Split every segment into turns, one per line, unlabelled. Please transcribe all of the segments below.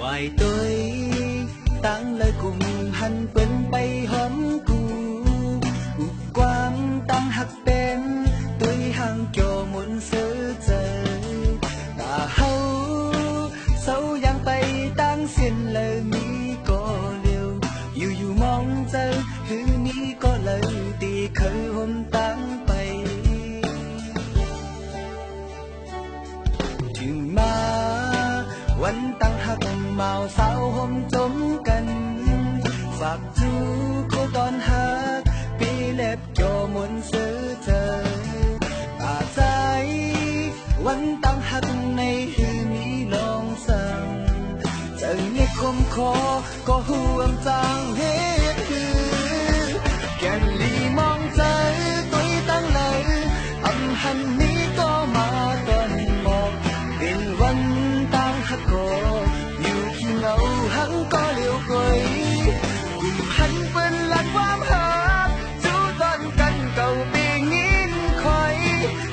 Hoài tôi tăng lời cùng hành bên bay hóm cù quan tăng hạt bên tôi hàng cho muốn sơ trời ta hâu sâu giang tay tăng xiên lời mi có liều dù dù mong giờ hư mi có lời thì khơi hôm tăng bay chừng maวันตั้งหักเมาสาวห่มจมกันฝากจูเขาตอนหักปีเล็บโจมวนซื้อเธอตาใจวันตั้งหักในหือมีลองสั่งเจอเงียบคมคอก็ห่วงจังเหตุคือแก่นลีมองใจตัวตั้งเลยอำหันนี้ก็มาตอนหมอกเป็นวันหักก็อยู่ที่เงาหังก็เลี้ยวกอยกลุ่มหันเป็นหลักความหักจูตอนกันเก่าปีงินคอย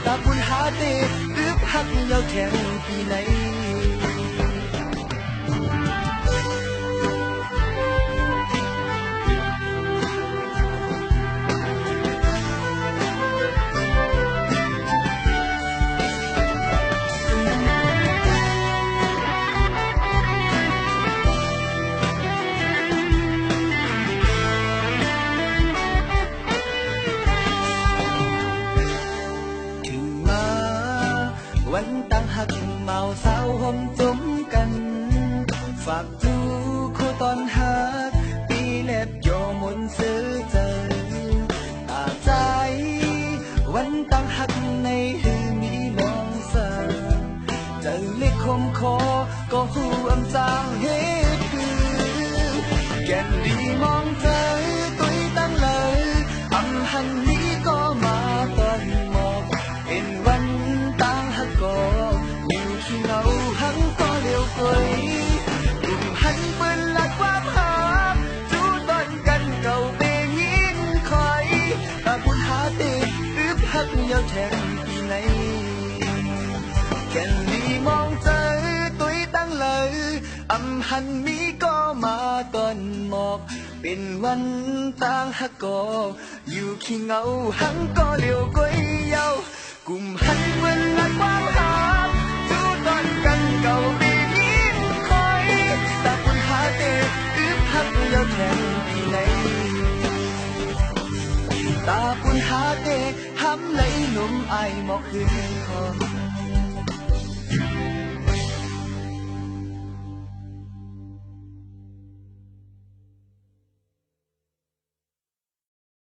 ตาบุญหาเตอึบหักยาวแข็งปีไหนวันตั้งหักเมาสาวห่มจมกันฝากจูคู่ตอนหักปีเล็บโยมนซื้อเจอตาใจวันตั้งหักในหือมีลองสั่งเจอเล็กคมคอก็หูอำจางเหตุคือแก่นดีมองเจอตุยตั้งเลยอำหันนี้ก็มาตอนหมอกเป็นวันก็อยู่ที่เงาหังก็เลี้ยวกอยกลุ่มหันปืนหลักความหักจูตอนกันเก่าเปยินคอยตาบุญหาเตอึบหักยาวแทงปีไหนแก่นลีมองเจอตุยตั้งเลยอำหันมีก็มาตอนหมอกเป็นวันต่างหักก็อยู่ที่เงาหังก็เลี้ยวกอยยาวกลุ่มหันปืนหลักความหักจูตอนกันเก่าปีนี้คอยตาบุญหาเตอึบหักยาวแทงปีไหนตาบุญหาเตห้ำไหลหนุ่มไอหมอกคืนคอ